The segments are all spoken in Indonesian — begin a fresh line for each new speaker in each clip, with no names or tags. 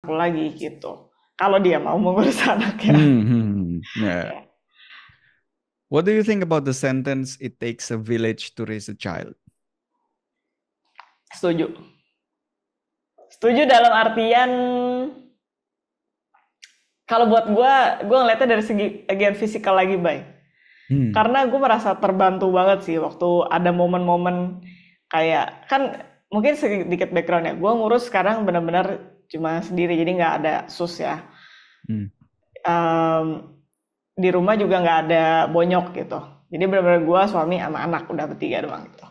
lu lagi gitu. Kalau dia mau mengurus anaknya.
Yeah.
Ya,
What do you think about the sentence, "It takes a village to raise a child"?
setuju. Setuju dalam artian kalau buat gue ngeliatnya dari segi bagian fisikal lagi, Bay.
Hmm.
Karena gue merasa terbantu banget sih waktu ada momen-momen kayak kan mungkin sedikit background ya. Gue ngurus sekarang benar-benar cuma sendiri, jadi nggak ada sus ya.
Hmm.
Em, di rumah juga nggak ada bonyok gitu. Jadi benar-benar gue suami sama anak udah bertiga doang gitu.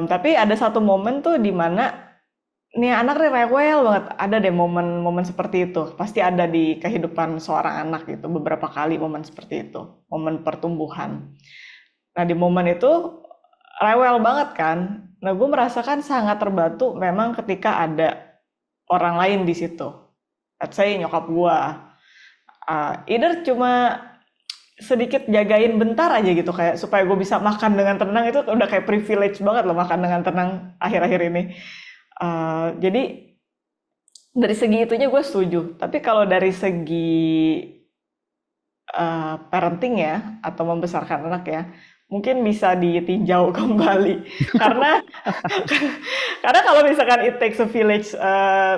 Tapi ada satu momen tuh di mana nih anak nih rewel banget. Ada deh momen-momen seperti itu. Pasti ada di kehidupan seorang anak gitu. Beberapa kali momen seperti itu. Momen pertumbuhan. Nah di momen itu rewel banget kan. Nah gue merasakan sangat terbantu memang ketika ada orang lain di situ. Let's say nyokap gue. Either cuma sedikit jagain bentar aja gitu kayak supaya gue bisa makan dengan tenang itu udah kayak privilege banget loh makan dengan tenang akhir-akhir ini. Jadi dari segi itunya gue setuju. Tapi kalau dari segi parenting ya atau membesarkan anak ya, mungkin bisa ditinjau kembali karena karena kalau misalkan it takes a village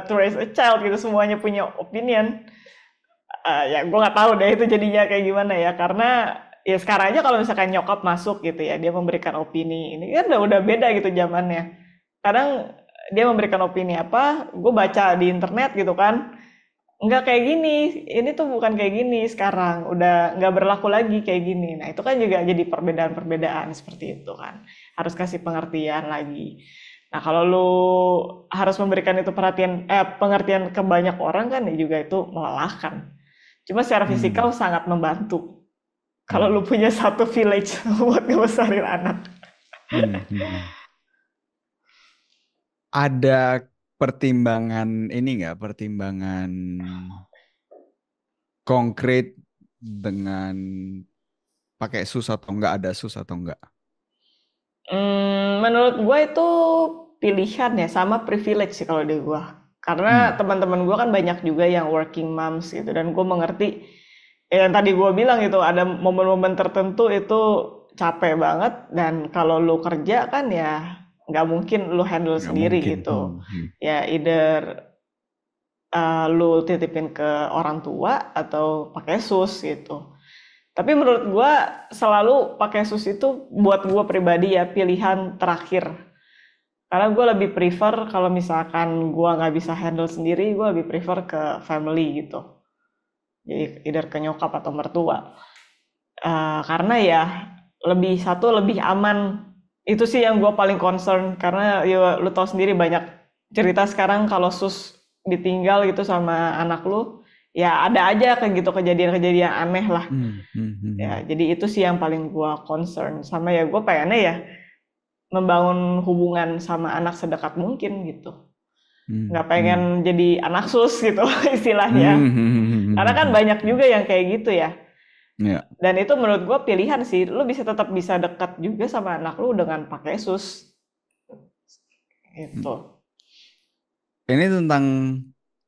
to raise a child gitu semuanya punya opinion, ya gue nggak tahu deh itu jadinya kayak gimana ya karena ya sekarang aja kalau misalkan nyokap masuk gitu ya dia memberikan opini ini kan udah beda gitu zamannya. Kadang dia memberikan opini apa, gue baca di internet gitu kan, nggak kayak gini, ini tuh bukan kayak gini sekarang, udah nggak berlaku lagi kayak gini. Nah itu kan juga jadi perbedaan-perbedaan seperti itu kan, harus kasih pengertian lagi. Nah kalau lu harus memberikan itu perhatian, pengertian ke banyak orang kan ya juga itu melelahkan. Cuma secara fisikal
Hmm.
sangat membantu. Kalau lu
Hmm.
punya satu village buat ngebesarin anak.
Hmm. Hmm. Ada pertimbangan ini nggak? Pertimbangan konkret dengan pakai sus atau nggak, ada sus atau nggak?
Menurut gue itu pilihan ya, sama privilege sih kalau di gue. Karena
Hmm.
teman-teman gue kan banyak juga yang working moms gitu, dan gue mengerti yang tadi gue bilang itu ada momen-momen tertentu itu capek banget, dan kalau lu kerja kan ya nggak mungkin lu handle
Nggak
sendiri
mungkin.
gitu. Ya either lu titipin ke orang tua atau pakai sus gitu. Tapi menurut gue selalu pakai sus itu buat gue pribadi ya pilihan terakhir. Karena gue lebih prefer kalau misalkan gue nggak bisa handle sendiri, gue lebih prefer ke family gitu. Jadi either ke nyokap atau mertua. Karena ya lebih aman. Itu sih yang gue paling concern. Karena ya lu tau sendiri banyak cerita sekarang kalau sus ditinggal gitu sama anak lu. Ya ada aja kayak gitu kejadian-kejadian aneh lah.
Hmm. Hmm. Hmm.
Ya,
Hmm.
jadi itu sih yang paling gua concern sama ya gue pengennya ya membangun hubungan sama anak sedekat mungkin gitu.
Hmm.
Nggak pengen
Hmm.
jadi anak sus gitu istilahnya.
Hmm. Hmm.
Karena kan
Hmm.
banyak juga yang kayak gitu ya.
Ya.
Dan itu menurut gua pilihan sih. Lu bisa tetap bisa dekat juga sama anak lu dengan pakai sus
Hmm.
gitu.
Ini tentang,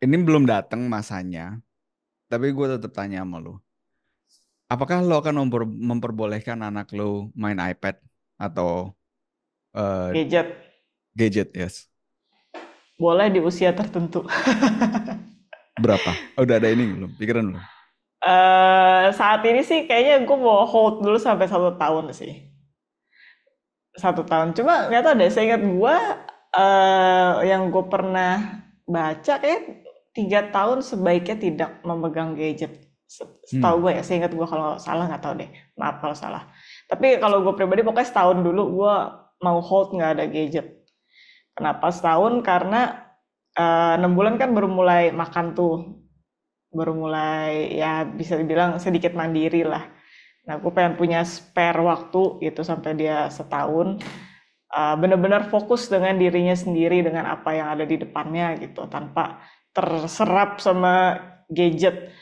ini belum datang masanya, tapi gue tetap tanya sama lu. Apakah lo akan memperbolehkan anak lo main iPad atau eh,
Gadget
gadget? Yes.
boleh di usia tertentu.
Berapa? Udah ada ini belum? Pikiran belum?
Saat ini sih kayaknya gue mau hold dulu sampai 1 tahun sih. 1 tahun. Cuma nggak tahu deh, saya ingat gue yang gue pernah baca kayak 3 tahun sebaiknya tidak memegang gadget.
Hmm.
Setahu gue ya, saya ingat gue kalau salah nggak tahu deh. Maaf kalau salah. Tapi kalau gue pribadi pokoknya setahun dulu gue mau hold nggak ada gadget. Kenapa setahun? Karena 6 bulan kan baru mulai makan tuh, baru mulai ya bisa dibilang sedikit mandiri lah. Nah, gue pengen punya spare waktu gitu sampai dia setahun benar-benar fokus dengan dirinya sendiri dengan apa yang ada di depannya gitu tanpa terserap sama gadget.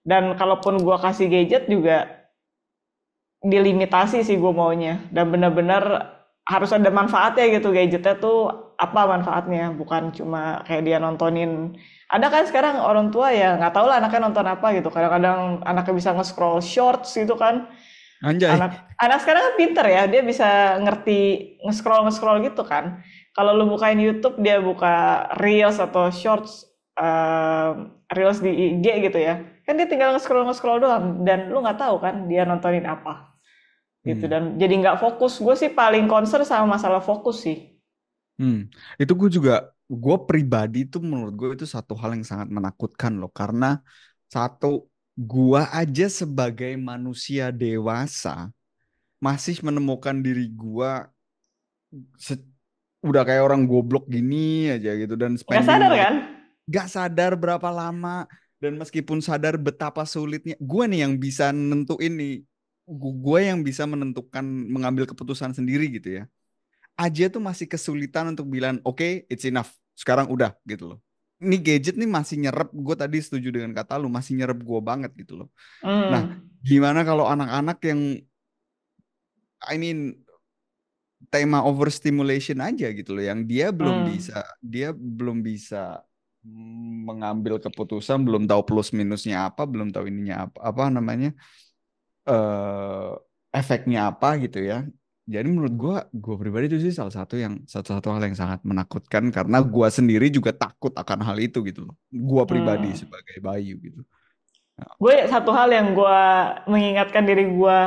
Dan kalaupun gua kasih gadget juga dilimitasi sih gue maunya dan benar-benar harus ada manfaatnya gitu gadgetnya tuh apa manfaatnya, bukan cuma kayak dia nontonin. Ada kan sekarang orang tua ya nggak tahu lah anaknya nonton apa gitu. Kadang-kadang anaknya bisa nge-scroll shorts gitu kan.
Anjay.
Anak sekarang kan pinter ya, dia bisa ngerti nge-scroll gitu kan. Kalau lu bukain YouTube, dia buka Reels atau Shorts, Reels di IG gitu ya. Kan dia tinggal nge-scroll doang, dan lu nggak tahu kan dia nontonin apa gitu.
Hmm.
Dan jadi nggak fokus. Gue sih paling concern sama masalah fokus sih.
Itu gue pribadi tuh menurut gue itu satu hal yang sangat menakutkan loh. Karena satu, gue aja sebagai manusia dewasa masih menemukan diri gue udah kayak orang goblok gini aja gitu. Dan
Nggak sadar
spending like
kan?
gak sadar berapa lama. Dan meskipun sadar betapa sulitnya, gue nih yang bisa nentuin nih. Gue yang bisa menentukan, mengambil keputusan sendiri gitu ya. Aja tuh masih kesulitan untuk bilang oke, it's enough, sekarang udah gitu loh. Ini gadget nih masih nyerap, gue tadi setuju dengan kata lu, masih nyerap gue banget gitu loh. Nah,
Hmm,
gimana kalau anak-anak yang I mean tema overstimulation aja gitu loh, yang
hmm.
dia belum bisa mengambil keputusan, belum tahu plus minusnya apa, belum tahu ininya apa, apa namanya, eh efeknya apa gitu ya. Jadi menurut gue pribadi itu sih salah satu satu hal yang sangat menakutkan karena gue sendiri juga takut akan hal itu gitu loh. Gue pribadi
Hmm.
sebagai Bayu gitu. Nah,
Gue satu hal yang gue mengingatkan diri gue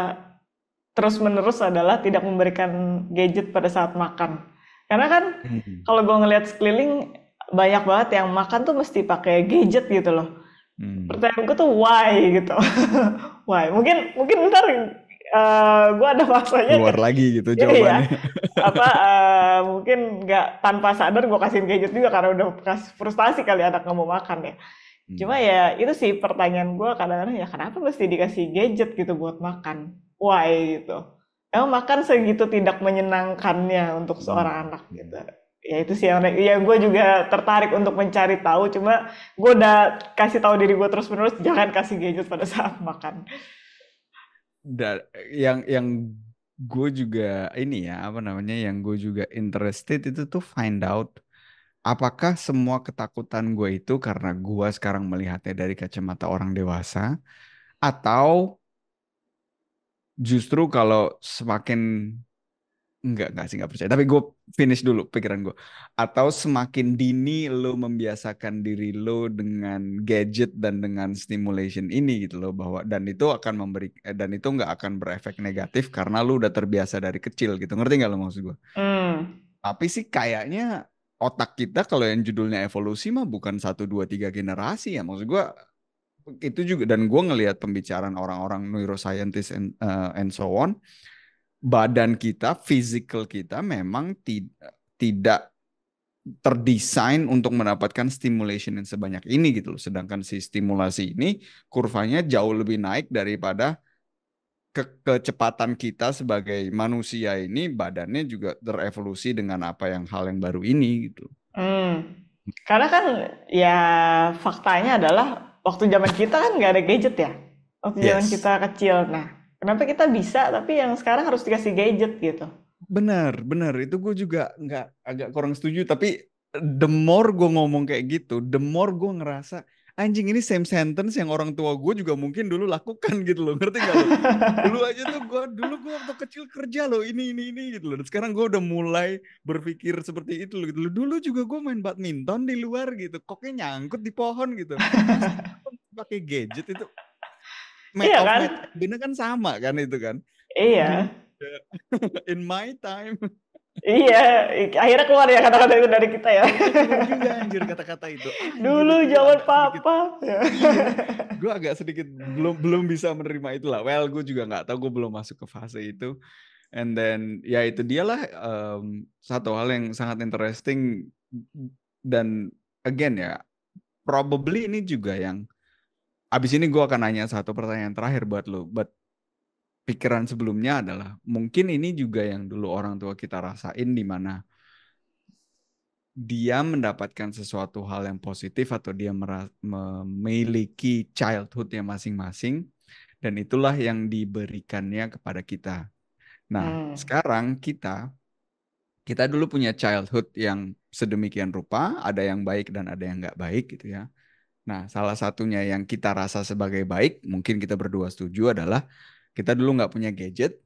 terus-menerus adalah tidak memberikan gadget pada saat makan. Karena kan
hmm,
kalau gue ngeliat sekeliling banyak banget yang makan tuh mesti pakai gadget gitu loh.
hmm.
Pertanyaan gue tuh why gitu. Why? Mungkin mungkin ntar gue ada masanya
Keluar lagi gitu
iya
jawabannya.
apa mungkin nggak tanpa sadar gue kasihin gadget juga karena udah frustasi kali anak nggak mau makan ya. Cuma
Hmm.
ya itu sih pertanyaan gue kadang-kadang ya kenapa mesti dikasih gadget gitu buat makan? Why gitu? Emang makan segitu tidak menyenangkannya untuk
Hmm.
seorang anak gitu.
Hmm.
Ya itu sih yang gue juga tertarik untuk mencari tahu. Cuma gue udah kasih tahu diri gue terus-menerus jangan kasih gadget pada saat makan.
Dan yang gue juga ini ya apa namanya, yang gue juga interested itu tuh find out apakah semua ketakutan gue itu karena gue sekarang melihatnya dari kacamata orang dewasa, atau justru kalau semakin enggak sih, enggak percaya. Tapi gue finish dulu pikiran gue. Atau semakin dini lo membiasakan diri lo dengan gadget dan dengan stimulation ini gitu loh, bahwa dan itu akan dan itu nggak akan berefek negatif karena lo udah terbiasa dari kecil gitu. Ngerti nggak lo maksud gue?
Hmm,
Tapi sih kayaknya otak kita kalau yang judulnya evolusi mah bukan satu dua tiga generasi ya. Maksud gue itu juga, dan gue ngelihat pembicaraan orang-orang neuroscientist and so on, badan kita, physical kita memang tidak terdesain untuk mendapatkan stimulation yang sebanyak ini gitu loh. Sedangkan si stimulasi ini kurvanya jauh lebih naik daripada kecepatan kita sebagai manusia ini, badannya juga terevolusi dengan apa yang hal yang baru ini gitu.
hmm. Karena kan ya faktanya adalah waktu zaman kita kan nggak ada gadget ya. Waktu zaman
Yes.
kita kecil. Nah, kenapa kita bisa tapi yang sekarang harus dikasih gadget gitu?
Benar, benar. Itu gue juga nggak, agak kurang setuju. Tapi the more gue ngomong kayak gitu, the more gue ngerasa anjing ini same sentence yang orang tua gue juga mungkin dulu lakukan gitu loh. Ngerti nggak lo? Dulu gue waktu kecil kerja loh ini gitu loh. Dan sekarang gue udah mulai berpikir seperti itu loh gitu loh. Dulu juga gue main badminton di luar gitu. Koknya nyangkut di pohon gitu. Masa pakai gadget itu,
Iya kan?
bener kan sama kan itu kan. Dulu
Iya.
in my time.
Iya, akhirnya keluar ya kata-kata itu dari kita ya.
Iya keluar juga anjir kata-kata itu. Anjir
Dulu
itu gue
zaman
agak sedikit,
papa. Ya.
iya, gue agak sedikit belum belum bisa menerima itulah. Well, gue juga nggak tahu, gue belum masuk ke fase itu. And then ya itu dialah satu hal yang sangat interesting, dan again ya, probably ini juga yang abis ini gue akan nanya satu pertanyaan terakhir buat lo. But pikiran sebelumnya adalah mungkin ini juga yang dulu orang tua kita rasain, di mana dia mendapatkan sesuatu hal yang positif atau dia memiliki childhoodnya masing-masing, dan itulah yang diberikannya kepada kita. Nah,
Hmm.
sekarang kita kita dulu punya childhood yang sedemikian rupa, ada yang baik dan ada yang nggak baik gitu ya. Nah, salah satunya yang kita rasa sebagai baik, mungkin kita berdua setuju adalah kita dulu nggak punya gadget,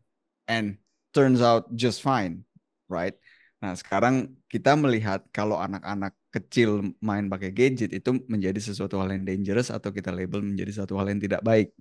and turns out just fine, right? Nah, sekarang kita melihat kalau anak-anak kecil main pakai gadget itu menjadi sesuatu hal yang dangerous atau kita label menjadi satu hal yang tidak baik,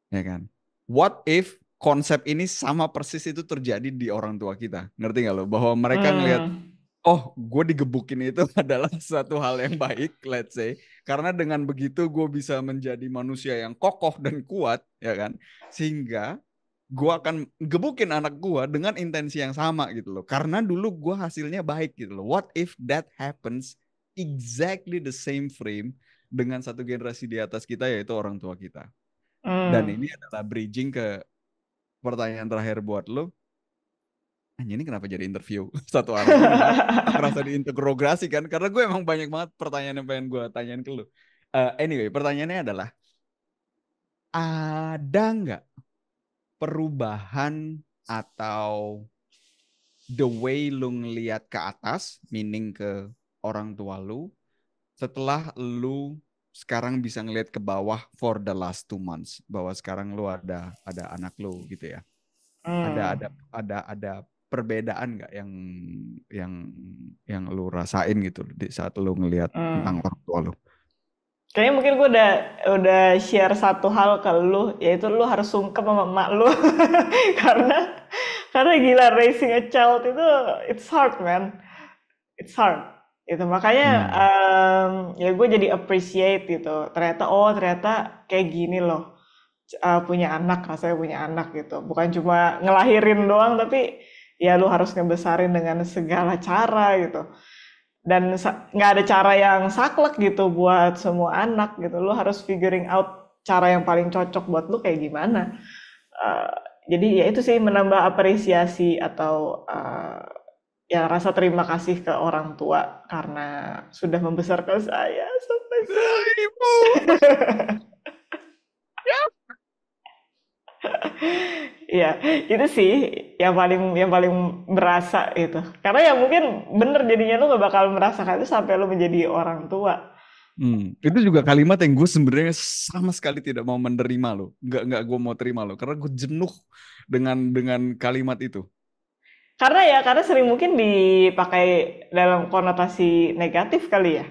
ya kan? What if konsep ini sama persis itu terjadi di orang tua kita? Ngerti nggak lo? Bahwa mereka ngelihat,
Hmm.
oh, gue digebukin itu adalah satu hal yang baik, let's say. Karena dengan begitu gue bisa menjadi manusia yang kokoh dan kuat, ya kan? Sehingga gue akan gebukin anak gue dengan intensi yang sama gitu loh. Karena dulu gue hasilnya baik gitu loh. What if that happens exactly the same frame dengan satu generasi di atas kita, yaitu orang tua kita. Dan
Hmm.
ini adalah bridging ke pertanyaan terakhir buat lo. Anjir, ini kenapa jadi interview satu arah gini, malah kerasa diinterogasi kan, karena gue emang banyak banget pertanyaan yang pengen gue tanyain ke lu. Anyway, pertanyaannya adalah, ada nggak perubahan atau the way lu ngelihat ke atas, meaning ke orang tua lu, setelah lu sekarang bisa ngelihat ke bawah for the last 2 months, bahwa sekarang lu ada anak lu gitu ya, ada
Hmm.
ada ada perbedaan nggak yang yang lu rasain gitu di saat lu ngelihat tentang
Hmm.
orang tua lu?
Kayaknya mungkin gue udah share satu hal ke lu, yaitu lu harus sungkem sama emak lu. karena karena gila, raising a child itu it's hard man, it's hard. Itu makanya
Hmm.
ya gue jadi appreciate gitu. Ternyata kayak gini loh, punya anak, rasanya punya anak gitu. Bukan cuma ngelahirin doang, tapi ya lu harus ngebesarin dengan segala cara gitu. Dan nggak ada cara yang saklek gitu buat semua anak gitu. Lu harus figuring out cara yang paling cocok buat lu kayak gimana. Eh, jadi ya itu sih, menambah apresiasi atau ya rasa terima kasih ke orang tua karena sudah membesarkan saya sampai sekarang.
Ibu.
Iya, itu sih yang paling berasa itu. Karena ya mungkin bener, jadinya lu gak bakal merasakan itu sampai lu menjadi orang tua.
Itu juga kalimat yang gue sebenarnya sama sekali tidak mau menerima lo, nggak gue mau terima lo, karena gue jenuh dengan kalimat itu.
Karena sering mungkin dipakai dalam konotasi negatif kali ya.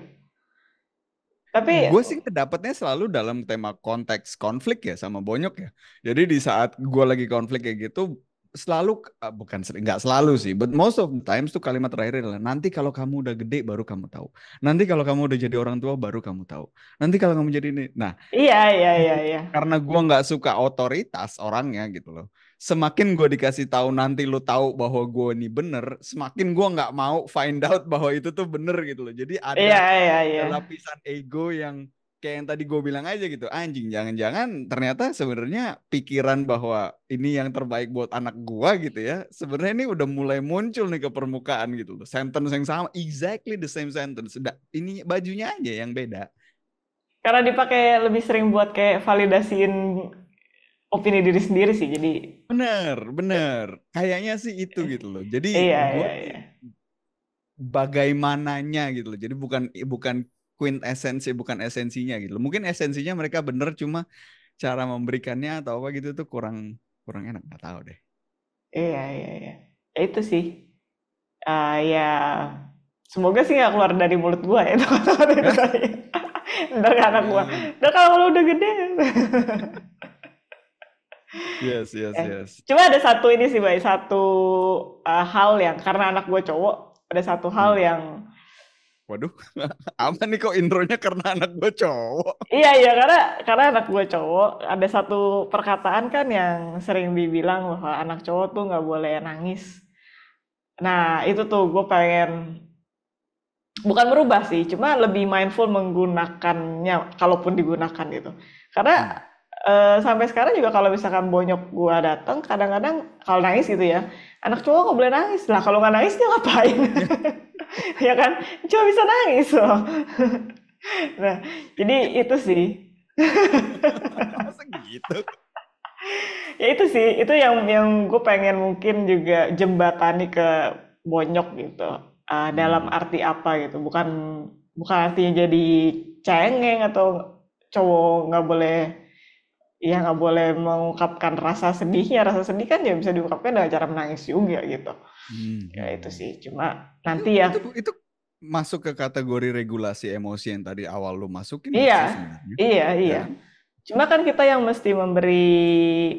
Tapi
Gue sih dapatnya selalu dalam tema konteks konflik ya sama Bonyok ya. Jadi di saat gue lagi konflik kayak gitu, selalu, bukan sering, nggak selalu sih, but most of the times tuh kalimat terakhir adalah, nanti kalau kamu udah gede baru kamu tahu. Nanti kalau kamu udah jadi orang tua baru kamu tahu. Nanti kalau kamu jadi ini. Nah,
iya, iya, iya, iya.
karena gue nggak suka otoritas orangnya gitu loh. Semakin gue dikasih tahu nanti lu tahu bahwa gue ini bener, semakin gue nggak mau find out bahwa itu tuh bener gitu loh. Jadi
Iya,
ada
iya, iya.
lapisan ego yang kayak yang tadi gue bilang aja gitu. Anjing, jangan-jangan ternyata sebenarnya pikiran bahwa ini yang terbaik buat anak gue gitu ya. Sebenarnya ini udah mulai muncul nih ke permukaan gitu loh. Sentence yang sama, exactly the same sentence. Ini bajunya aja yang beda.
Karena dipakai lebih sering buat kayak validasiin opini diri sendiri sih. Jadi
Bener, bener. Kayaknya sih itu gitu loh. Jadi
iya,
gue
iya,
sih
iya.
bagaimananya gitu loh. Jadi bukan bukan quintessence, bukan esensinya gitu loh. Mungkin esensinya mereka bener, cuma cara memberikannya atau apa gitu tuh kurang kurang enak. Nggak tahu deh.
Iya, iya, iya. Ya itu sih. Ya semoga sih nggak keluar dari mulut gua ya itu kata-kata itu tadi. Ntar ke anak gua.
Ya,
Ntar kalau lu udah gede.
yes, yes,
Eh,
yes.
cuma ada satu ini sih, Bay. Satu hal yang karena anak gua cowok, ada satu hal
Hmm.
yang
Waduh, apa nih kok intronya karena anak gue cowok?
iya, iya, karena anak gua cowok, ada satu perkataan kan yang sering dibilang bahwa anak cowok tuh nggak boleh nangis. Nah, itu tuh gue pengen bukan merubah sih, cuma lebih mindful menggunakannya kalaupun digunakan gitu. Karena
Hmm.
sampai sekarang juga kalau misalkan bonyok gua datang, kadang-kadang kalau nangis gitu ya, anak cowok nggak boleh nangis lah. Kalau nggak nangis dia ngapain? Ya kan, cuma bisa nangis loh. Nah, jadi itu sih.
Masa gitu?
Ya itu sih, itu yang gue pengen mungkin juga jembatani ke bonyok gitu. Dalam
Hmm.
arti apa gitu, bukan bukan artinya jadi cengeng atau cowok nggak boleh, ya nggak boleh mengungkapkan rasa sedihnya. Rasa sedih kan ya bisa diungkapkan dengan cara menangis juga gitu.
Hmm,
Ya
hmm,
itu
hmm.
sih, cuma
Itu
nanti ya.
itu masuk ke kategori regulasi emosi yang tadi awal lu masukin nggak
Iya,
sih sebenarnya?
iya,
Ya
iya.
kan?
Cuma kan kita yang mesti memberi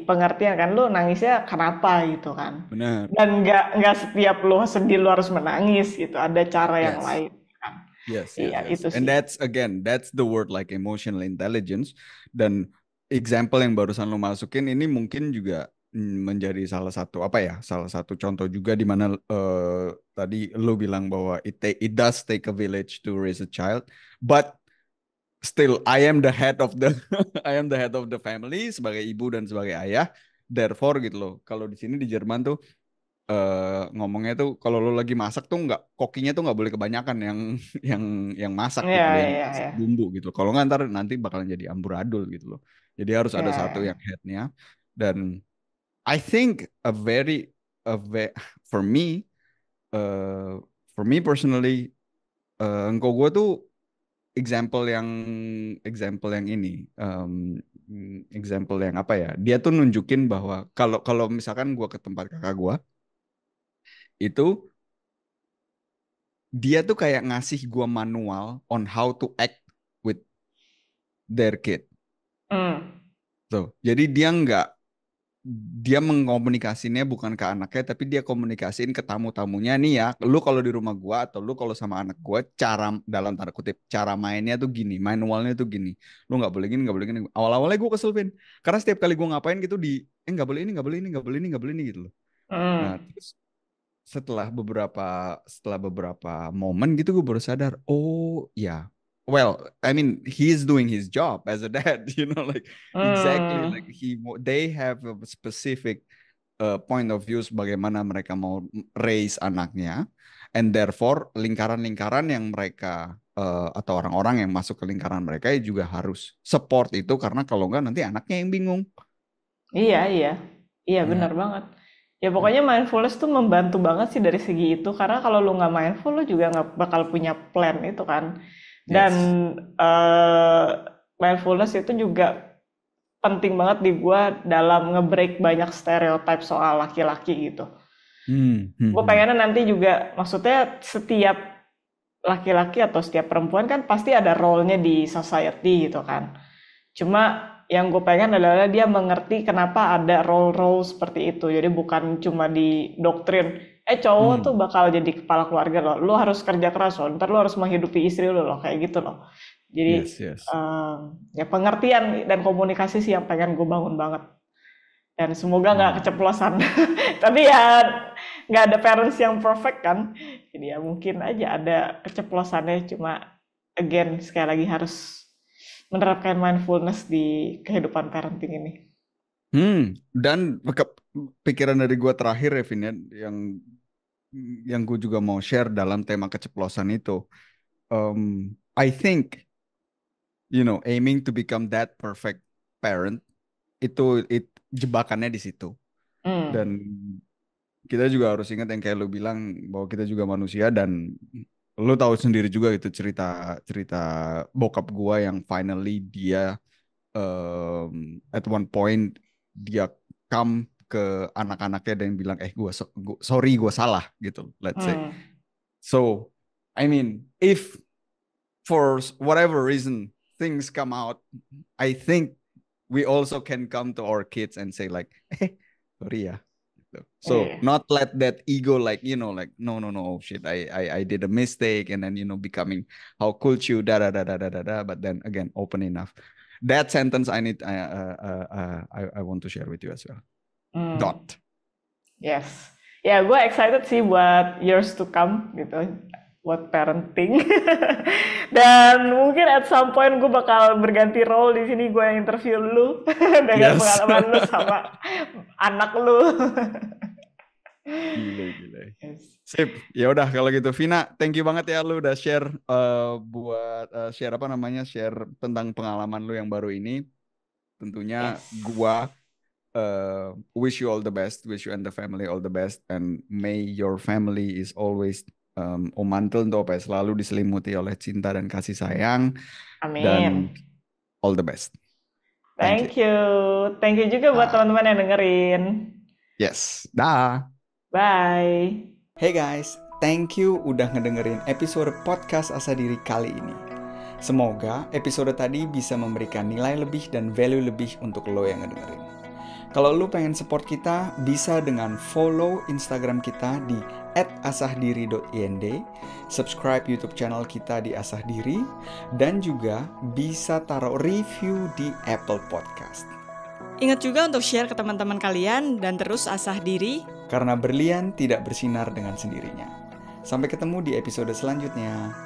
pengertian kan, lu nangisnya kenapa gitu kan.
Benar.
Dan nggak setiap lu sedih lu harus menangis gitu. Ada cara yang
Yes.
lain kan.
Yes,
Iya,
yes, yes.
itu
And
sih.
that's again, that's the word like emotional intelligence. Dan example yang barusan lo masukin ini mungkin juga menjadi salah satu apa ya, salah satu contoh juga di mana tadi lo bilang bahwa it does take a village to raise a child, but still I am the head of the I am the head of the family sebagai ibu dan sebagai ayah. Therefore gitu loh. Kalau di sini di Jerman tuh ngomongnya tuh kalau lo lagi masak tuh nggak kokinya tuh nggak boleh kebanyakan yang yang yang masak
Iya,
gitu loh yang
iya,
masak
iya.
bumbu gitu kalau nggak ntar nanti bakalan jadi amburadul gitu loh jadi harus
Iya,
ada satu
iya.
yang headnya dan I think for me uh, for me personally engkau gue tuh example yang ini example yang apa ya dia tuh nunjukin bahwa kalau kalau misalkan gue ke tempat kakak gue itu dia tuh kayak ngasih gua manual on how to act with their kid.
Hmm.
Tuh. Jadi dia mengkomunikasinya bukan ke anaknya tapi dia komunikasiin ke tamu-tamunya nih ya. Lu kalau di rumah gua atau lu kalau sama anak gua cara dalam tanda kutip cara mainnya tuh gini, manualnya tuh gini. Lu nggak boleh gini, nggak boleh gini. Awal-awalnya gua kesel Vin. Karena setiap kali gua ngapain gitu nggak boleh ini, nggak boleh ini, nggak boleh ini, nggak boleh ini gitu loh. Nah,
Hmm.
terus setelah beberapa momen gitu gue baru sadar oh ya well I mean he's doing his job as a dad like exactly like
Hmm.
they have a specific point of view bagaimana mereka mau raise anaknya and therefore lingkaran-lingkaran yang mereka atau orang-orang yang masuk ke lingkaran mereka juga harus support itu karena kalau enggak nanti anaknya yang bingung
Iya, iya. Iya,
ya
benar banget. Ya pokoknya mindfulness tuh membantu banget sih dari segi itu. Karena kalau lu nggak mindful, lu juga nggak bakal punya plan itu kan. Dan
yes
eh, mindfulness itu juga penting banget di gua dalam nge-break banyak stereotip soal laki-laki gitu.
hmm, hmm,
Gue
hmm.
pengennya nanti juga, maksudnya setiap laki-laki atau setiap perempuan kan pasti ada role-nya di society gitu kan. Cuma yang gue pengen adalah dia mengerti kenapa ada role-role seperti itu. Jadi bukan cuma di doktrin, cowok tuh
Hmm.
bakal jadi kepala keluarga loh. Lu harus kerja keras loh, ntar lu harus menghidupi istri lu loh, kayak gitu loh.
Yes,
Jadi
yes.
ya pengertian dan komunikasi sih yang pengen gue bangun banget. Dan semoga nggak
Hmm.
keceplosan. Tapi ya nggak ada parents yang perfect kan. Jadi ya mungkin aja ada keceplosannya. Cuma again sekali lagi harus menerapkan mindfulness di kehidupan parenting ini.
Dan pikiran dari gua terakhir Revin ya, yang gue juga mau share dalam tema keceplosan itu. I think, aiming to become that perfect parent jebakannya di situ. Dan
Hmm.
kita juga harus ingat yang kayak lu bilang bahwa kita juga manusia dan lu tahu sendiri juga itu cerita cerita bokap gua yang finally dia at one point dia come ke anak-anaknya dan bilang sorry gue salah gitu let's say
Hmm.
so I mean if for whatever reason things come out I think we also can come to our kids and say like sorry ya so
Iya.
not let that ego like like no no no oh, shit I did a mistake and then becoming how could you da, but then again open enough that sentence I want to share with you as well
Hmm.
dot
Yes. Ya, gue excited sih buat years to come gitu, buat parenting. Dan mungkin at some point gue bakal berganti role di sini, gue yang interview lu dengan
yes
pengalaman lu sama anak lu.
gile
Yes.
sip ya udah kalau gitu Vina thank you banget ya lu udah share buat share apa namanya share tentang pengalaman lu yang baru ini tentunya
Yes.
gua wish you all the best, wish you and the family all the best, and may your family is always mantul untuk apa ya, selalu diselimuti oleh cinta dan kasih sayang, dan
Amin.
all the best. Thank
Thank you. Thank you juga buat
Dah.
teman-teman yang dengerin.
Yes, dah.
Bye.
Hey guys, thank you udah ngedengerin episode podcast Asa Diri kali ini. Semoga episode tadi bisa memberikan nilai lebih dan value lebih untuk lo yang ngedengerin. Kalau lo pengen support kita, bisa dengan follow Instagram kita di @asahdiri.ind, subscribe YouTube channel kita di Asahdiri, dan juga bisa taruh review di Apple Podcast.
Ingat juga untuk share ke teman-teman kalian dan terus asah diri.
Karena berlian tidak bersinar dengan sendirinya. Sampai ketemu di episode selanjutnya.